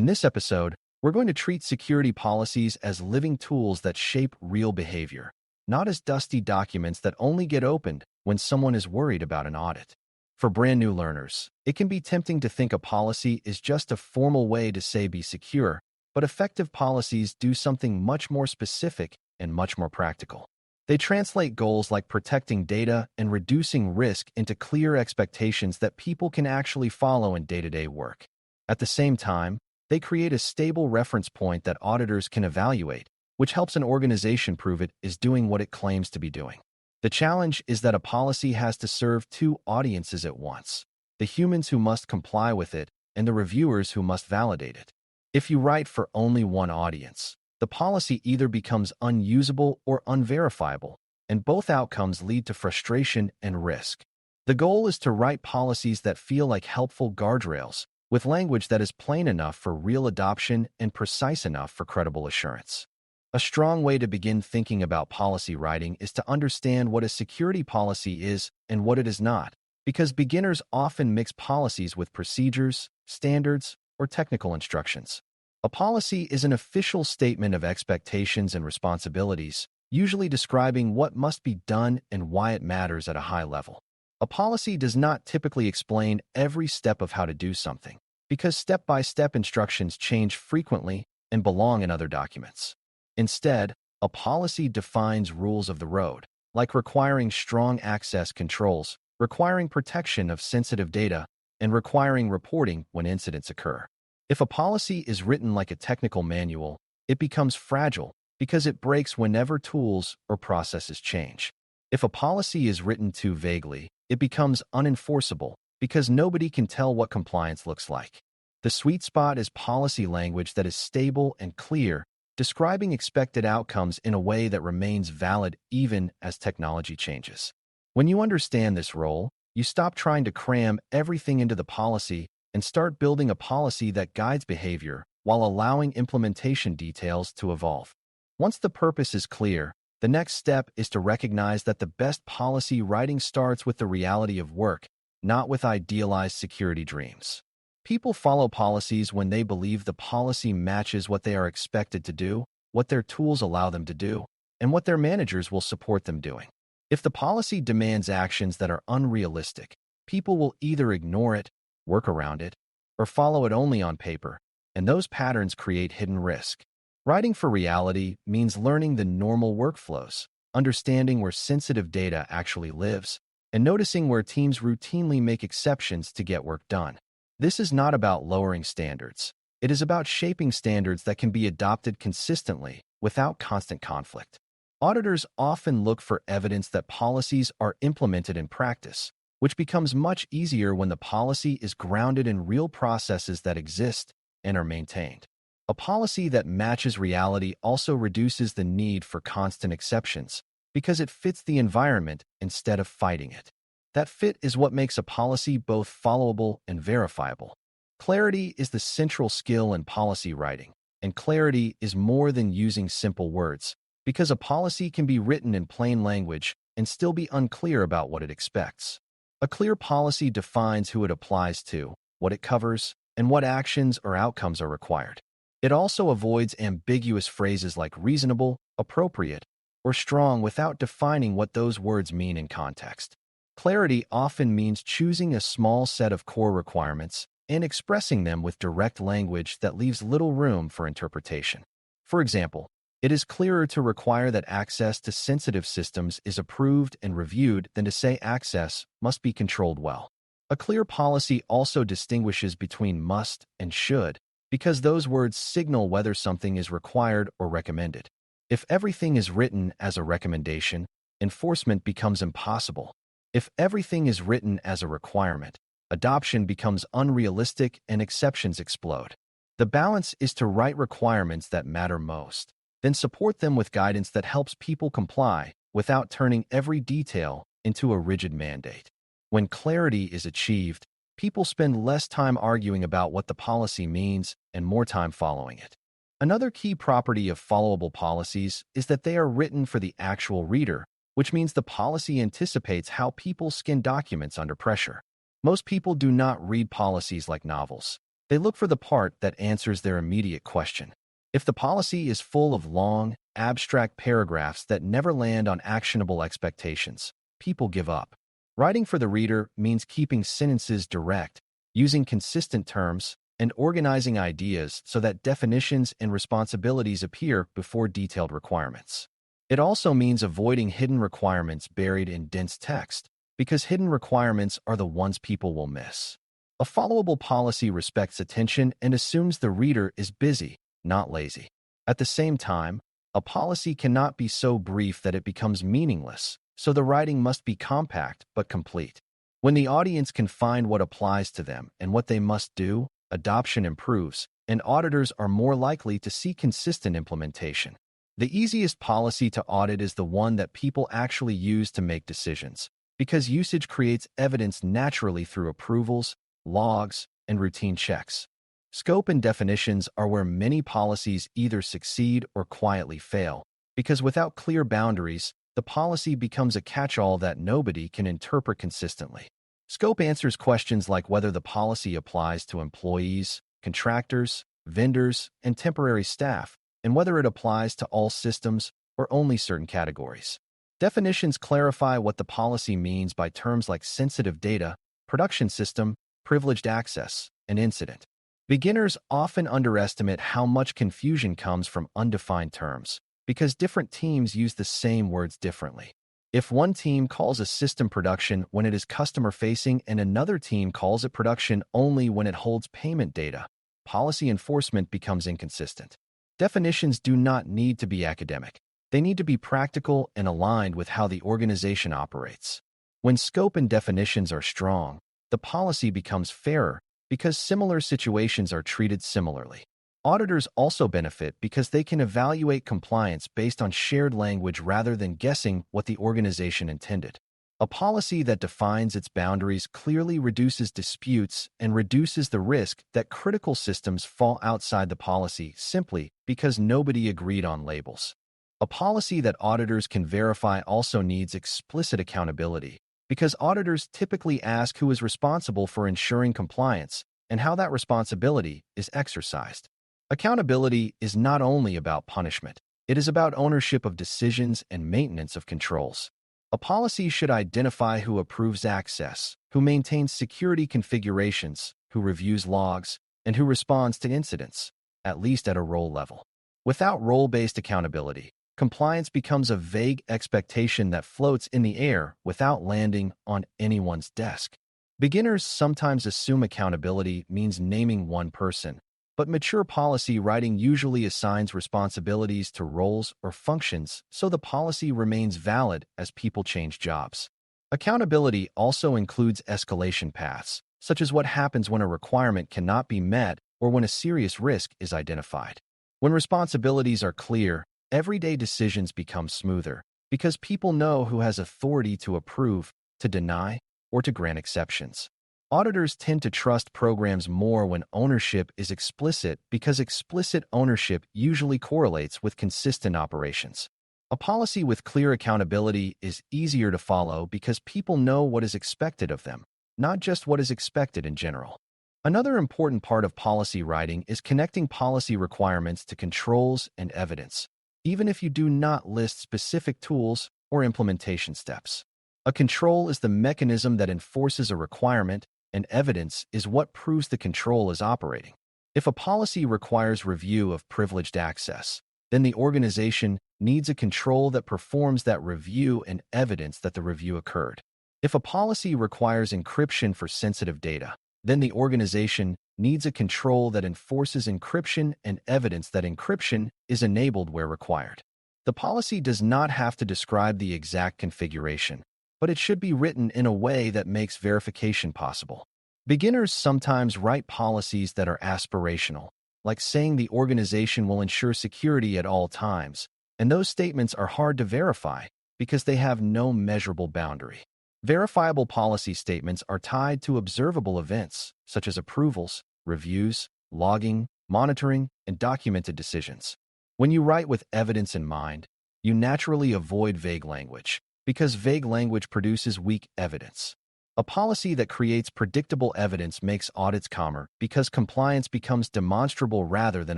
In this episode, we're going to treat security policies as living tools that shape real behavior, not as dusty documents that only get opened when someone is worried about an audit. For brand new learners, it can be tempting to think a policy is just a formal way to say be secure, but effective policies do something much more specific and much more practical. They translate goals like protecting data and reducing risk into clear expectations that people can actually follow in day-to-day work. At the same time, they create a stable reference point that auditors can evaluate, which helps an organization prove it is doing what it claims to be doing. The challenge is that a policy has to serve two audiences at once: the humans who must comply with it and the reviewers who must validate it. If you write for only one audience, the policy either becomes unusable or unverifiable, and both outcomes lead to frustration and risk. The goal is to write policies that feel like helpful guardrails, with language that is plain enough for real adoption and precise enough for credible assurance. A strong way to begin thinking about policy writing is to understand what a security policy is and what it is not, because beginners often mix policies with procedures, standards, or technical instructions. A policy is an official statement of expectations and responsibilities, usually describing what must be done and why it matters at a high level. A policy does not typically explain every step of how to do something, because step-by-step instructions change frequently and belong in other documents. Instead, a policy defines rules of the road, like requiring strong access controls, requiring protection of sensitive data, and requiring reporting when incidents occur. If a policy is written like a technical manual, it becomes fragile because it breaks whenever tools or processes change. If a policy is written too vaguely, it becomes unenforceable because nobody can tell what compliance looks like. The sweet spot is policy language that is stable and clear, describing expected outcomes in a way that remains valid even as technology changes. When you understand this role, you stop trying to cram everything into the policy and start building a policy that guides behavior while allowing implementation details to evolve. Once the purpose is clear, the next step is to recognize that the best policy writing starts with the reality of work, not with idealized security dreams. People follow policies when they believe the policy matches what they are expected to do, what their tools allow them to do, and what their managers will support them doing. If the policy demands actions that are unrealistic, people will either ignore it, work around it, or follow it only on paper, and those patterns create hidden risk. Writing for reality means learning the normal workflows, understanding where sensitive data actually lives, and noticing where teams routinely make exceptions to get work done. This is not about lowering standards. It is about shaping standards that can be adopted consistently without constant conflict. Auditors often look for evidence that policies are implemented in practice, which becomes much easier when the policy is grounded in real processes that exist and are maintained. A policy that matches reality also reduces the need for constant exceptions because it fits the environment instead of fighting it. That fit is what makes a policy both followable and verifiable. Clarity is the central skill in policy writing, and clarity is more than using simple words, because a policy can be written in plain language and still be unclear about what it expects. A clear policy defines who it applies to, what it covers, and what actions or outcomes are required. It also avoids ambiguous phrases like reasonable, appropriate, or strong without defining what those words mean in context. Clarity often means choosing a small set of core requirements and expressing them with direct language that leaves little room for interpretation. For example, it is clearer to require that access to sensitive systems is approved and reviewed than to say access must be controlled well. A clear policy also distinguishes between must and should, because those words signal whether something is required or recommended. If everything is written as a recommendation, enforcement becomes impossible. If everything is written as a requirement, adoption becomes unrealistic and exceptions explode. The balance is to write requirements that matter most, then support them with guidance that helps people comply without turning every detail into a rigid mandate. When clarity is achieved, people spend less time arguing about what the policy means and more time following it. Another key property of followable policies is that they are written for the actual reader, which means the policy anticipates how people scan documents under pressure. Most people do not read policies like novels. They look for the part that answers their immediate question. If the policy is full of long, abstract paragraphs that never land on actionable expectations, people give up. Writing for the reader means keeping sentences direct, using consistent terms, and organizing ideas so that definitions and responsibilities appear before detailed requirements. It also means avoiding hidden requirements buried in dense text, because hidden requirements are the ones people will miss. A followable policy respects attention and assumes the reader is busy, not lazy. At the same time, a policy cannot be so brief that it becomes meaningless, so the writing must be compact but complete. When the audience can find what applies to them and what they must do, adoption improves, and auditors are more likely to see consistent implementation. The easiest policy to audit is the one that people actually use to make decisions, because usage creates evidence naturally through approvals, logs, and routine checks. Scope and definitions are where many policies either succeed or quietly fail, because without clear boundaries, the policy becomes a catch-all that nobody can interpret consistently. Scope answers questions like whether the policy applies to employees, contractors, vendors, and temporary staff, and whether it applies to all systems or only certain categories. Definitions clarify what the policy means by terms like sensitive data, production system, privileged access, and incident. Beginners often underestimate how much confusion comes from undefined terms, because different teams use the same words differently. If one team calls a system production when it is customer-facing and another team calls it production only when it holds payment data, policy enforcement becomes inconsistent. Definitions do not need to be academic. They need to be practical and aligned with how the organization operates. When scope and definitions are strong, the policy becomes fairer because similar situations are treated similarly. Auditors also benefit because they can evaluate compliance based on shared language rather than guessing what the organization intended. A policy that defines its boundaries clearly reduces disputes and reduces the risk that critical systems fall outside the policy simply because nobody agreed on labels. A policy that auditors can verify also needs explicit accountability, because auditors typically ask who is responsible for ensuring compliance and how that responsibility is exercised. Accountability is not only about punishment, it is about ownership of decisions and maintenance of controls. A policy should identify who approves access, who maintains security configurations, who reviews logs, and who responds to incidents, at least at a role level. Without role-based accountability, compliance becomes a vague expectation that floats in the air without landing on anyone's desk. Beginners sometimes assume accountability means naming one person, but mature policy writing usually assigns responsibilities to roles or functions so the policy remains valid as people change jobs. Accountability also includes escalation paths, such as what happens when a requirement cannot be met or when a serious risk is identified. When responsibilities are clear, everyday decisions become smoother because people know who has authority to approve, to deny, or to grant exceptions. Auditors tend to trust programs more when ownership is explicit because explicit ownership usually correlates with consistent operations. A policy with clear accountability is easier to follow because people know what is expected of them, not just what is expected in general. Another important part of policy writing is connecting policy requirements to controls and evidence, even if you do not list specific tools or implementation steps. A control is the mechanism that enforces a requirement, and evidence is what proves the control is operating. If a policy requires review of privileged access, then the organization needs a control that performs that review and evidence that the review occurred. If a policy requires encryption for sensitive data, then the organization needs a control that enforces encryption and evidence that encryption is enabled where required. The policy does not have to describe the exact configuration, but it should be written in a way that makes verification possible. Beginners sometimes write policies that are aspirational, like saying the organization will ensure security at all times, and those statements are hard to verify because they have no measurable boundary. Verifiable policy statements are tied to observable events, such as approvals, reviews, logging, monitoring, and documented decisions. When you write with evidence in mind, you naturally avoid vague language, because vague language produces weak evidence. A policy that creates predictable evidence makes audits calmer because compliance becomes demonstrable rather than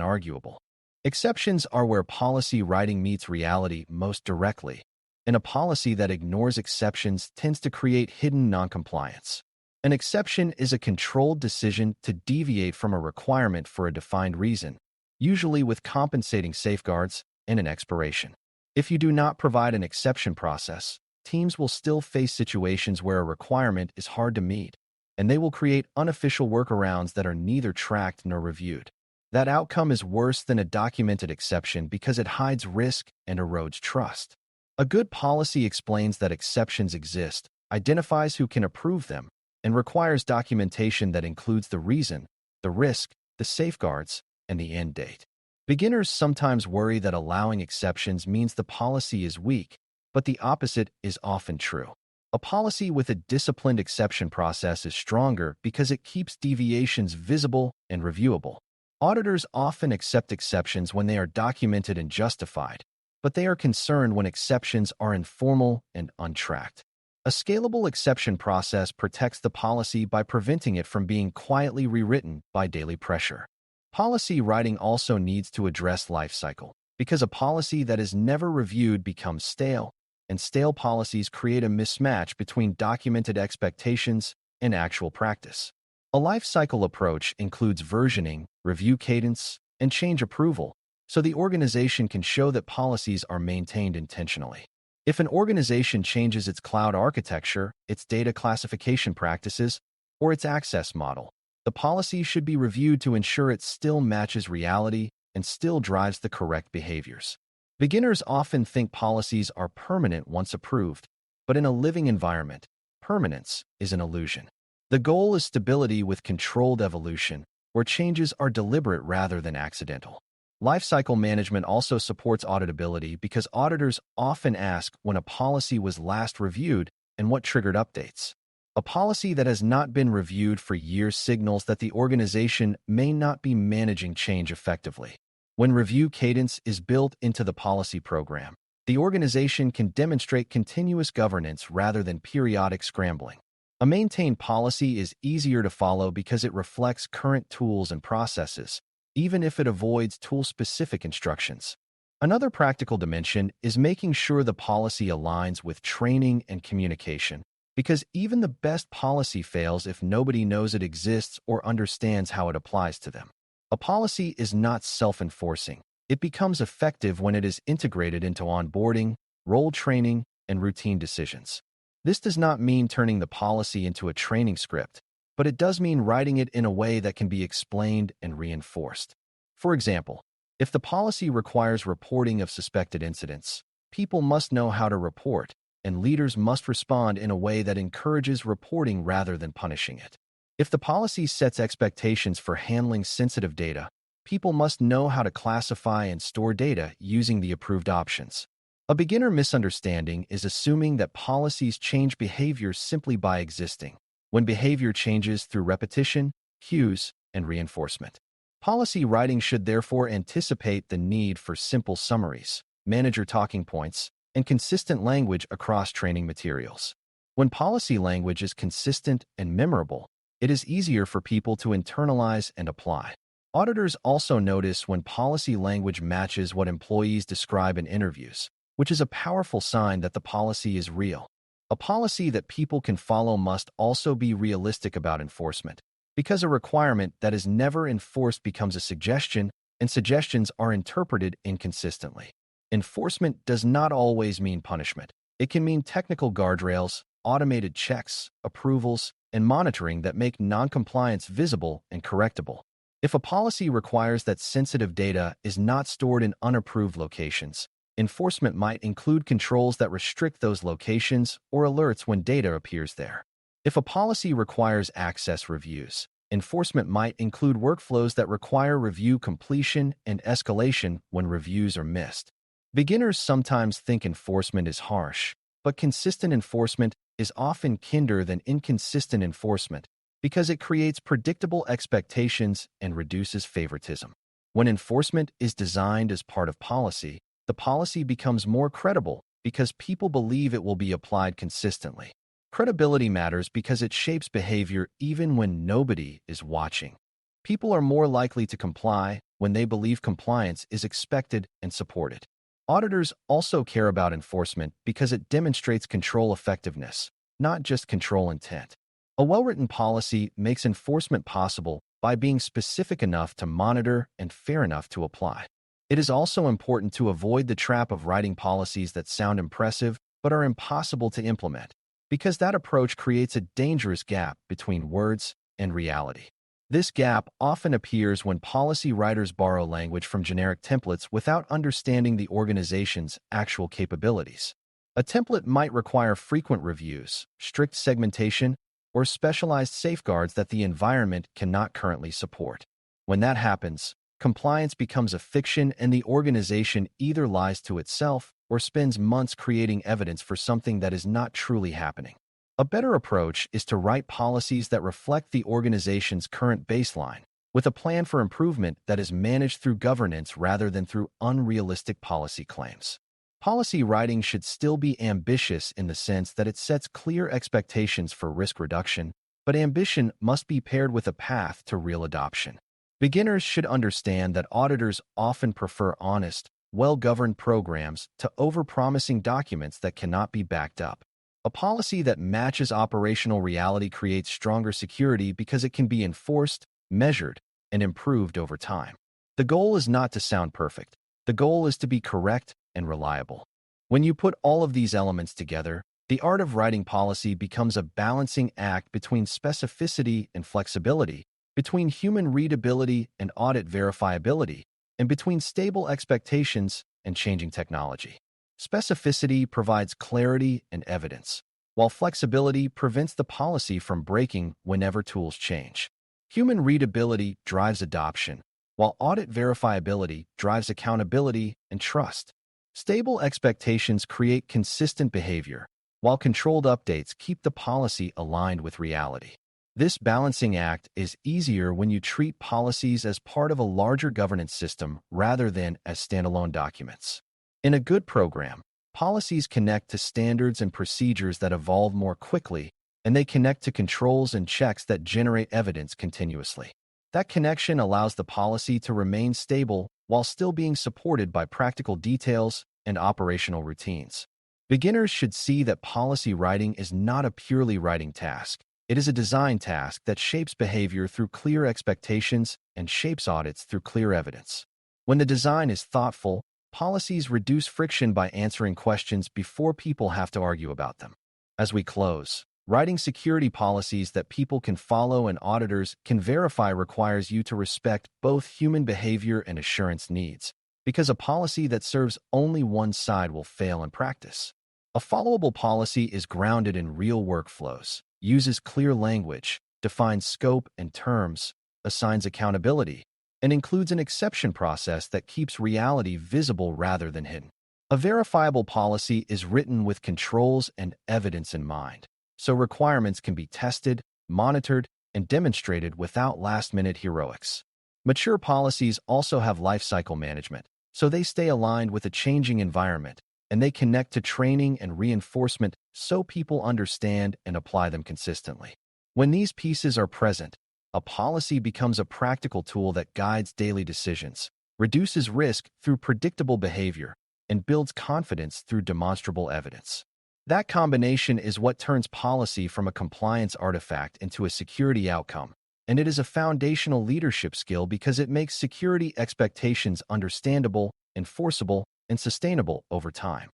arguable. Exceptions are where policy writing meets reality most directly, and a policy that ignores exceptions tends to create hidden noncompliance. An exception is a controlled decision to deviate from a requirement for a defined reason, usually with compensating safeguards and an expiration. If you do not provide an exception process, teams will still face situations where a requirement is hard to meet, and they will create unofficial workarounds that are neither tracked nor reviewed. That outcome is worse than a documented exception because it hides risk and erodes trust. A good policy explains that exceptions exist, identifies who can approve them, and requires documentation that includes the reason, the risk, the safeguards, and the end date. Beginners sometimes worry that allowing exceptions means the policy is weak, but the opposite is often true. A policy with a disciplined exception process is stronger because it keeps deviations visible and reviewable. Auditors often accept exceptions when they are documented and justified, but they are concerned when exceptions are informal and untracked. A scalable exception process protects the policy by preventing it from being quietly rewritten by daily pressure. Policy writing also needs to address life cycle, because a policy that is never reviewed becomes stale, and stale policies create a mismatch between documented expectations and actual practice. A life cycle approach includes versioning, review cadence, and change approval, so the organization can show that policies are maintained intentionally. If an organization changes its cloud architecture, its data classification practices, or its access model, the policy should be reviewed to ensure it still matches reality and still drives the correct behaviors. Beginners often think policies are permanent once approved, but in a living environment, permanence is an illusion. The goal is stability with controlled evolution, where changes are deliberate rather than accidental. Lifecycle management also supports auditability because auditors often ask when a policy was last reviewed and what triggered updates. A policy that has not been reviewed for years signals that the organization may not be managing change effectively. When review cadence is built into the policy program, the organization can demonstrate continuous governance rather than periodic scrambling. A maintained policy is easier to follow because it reflects current tools and processes, even if it avoids tool-specific instructions. Another practical dimension is making sure the policy aligns with training and communication, because even the best policy fails if nobody knows it exists or understands how it applies to them. A policy is not self-enforcing. It becomes effective when it is integrated into onboarding, role training, and routine decisions. This does not mean turning the policy into a training script, but it does mean writing it in a way that can be explained and reinforced. For example, if the policy requires reporting of suspected incidents, people must know how to report, and leaders must respond in a way that encourages reporting rather than punishing it. If the policy sets expectations for handling sensitive data, people must know how to classify and store data using the approved options. A beginner misunderstanding is assuming that policies change behavior simply by existing, when behavior changes through repetition, cues, and reinforcement. Policy writing should therefore anticipate the need for simple summaries, manager talking points, and consistent language across training materials. When policy language is consistent and memorable, it is easier for people to internalize and apply. Auditors also notice when policy language matches what employees describe in interviews, which is a powerful sign that the policy is real. A policy that people can follow must also be realistic about enforcement, because a requirement that is never enforced becomes a suggestion, and suggestions are interpreted inconsistently. Enforcement does not always mean punishment. It can mean technical guardrails, automated checks, approvals, and monitoring that make noncompliance visible and correctable. If a policy requires that sensitive data is not stored in unapproved locations, enforcement might include controls that restrict those locations or alerts when data appears there. If a policy requires access reviews, enforcement might include workflows that require review completion and escalation when reviews are missed. Beginners sometimes think enforcement is harsh, but consistent enforcement is often kinder than inconsistent enforcement because it creates predictable expectations and reduces favoritism. When enforcement is designed as part of policy, the policy becomes more credible because people believe it will be applied consistently. Credibility matters because it shapes behavior even when nobody is watching. People are more likely to comply when they believe compliance is expected and supported. Auditors also care about enforcement because it demonstrates control effectiveness, not just control intent. A well-written policy makes enforcement possible by being specific enough to monitor and fair enough to apply. It is also important to avoid the trap of writing policies that sound impressive but are impossible to implement, because that approach creates a dangerous gap between words and reality. This gap often appears when policy writers borrow language from generic templates without understanding the organization's actual capabilities. A template might require frequent reviews, strict segmentation, or specialized safeguards that the environment cannot currently support. When that happens, compliance becomes a fiction and the organization either lies to itself or spends months creating evidence for something that is not truly happening. A better approach is to write policies that reflect the organization's current baseline, with a plan for improvement that is managed through governance rather than through unrealistic policy claims. Policy writing should still be ambitious in the sense that it sets clear expectations for risk reduction, but ambition must be paired with a path to real adoption. Beginners should understand that auditors often prefer honest, well-governed programs to overpromising documents that cannot be backed up. A policy that matches operational reality creates stronger security because it can be enforced, measured, and improved over time. The goal is not to sound perfect. The goal is to be correct and reliable. When you put all of these elements together, the art of writing policy becomes a balancing act between specificity and flexibility, between human readability and audit verifiability, and between stable expectations and changing technology. Specificity provides clarity and evidence, while flexibility prevents the policy from breaking whenever tools change. Human readability drives adoption, while audit verifiability drives accountability and trust. Stable expectations create consistent behavior, while controlled updates keep the policy aligned with reality. This balancing act is easier when you treat policies as part of a larger governance system rather than as standalone documents. In a good program, policies connect to standards and procedures that evolve more quickly, and they connect to controls and checks that generate evidence continuously. That connection allows the policy to remain stable while still being supported by practical details and operational routines. Beginners should see that policy writing is not a purely writing task. It is a design task that shapes behavior through clear expectations and shapes audits through clear evidence. When the design is thoughtful, policies reduce friction by answering questions before people have to argue about them. As we close, writing security policies that people can follow and auditors can verify requires you to respect both human behavior and assurance needs, because a policy that serves only one side will fail in practice. A followable policy is grounded in real workflows, uses clear language, defines scope and terms, assigns accountability, and includes an exception process that keeps reality visible rather than hidden. A verifiable policy is written with controls and evidence in mind, so requirements can be tested, monitored, and demonstrated without last-minute heroics. Mature policies also have lifecycle management, so they stay aligned with a changing environment, and they connect to training and reinforcement so people understand and apply them consistently. When these pieces are present, a policy becomes a practical tool that guides daily decisions, reduces risk through predictable behavior, and builds confidence through demonstrable evidence. That combination is what turns policy from a compliance artifact into a security outcome, and it is a foundational leadership skill because it makes security expectations understandable, enforceable, and sustainable over time.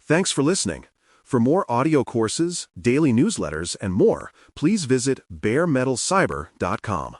Thanks for listening. For more audio courses, daily newsletters, and more, please visit DailyCyber.News.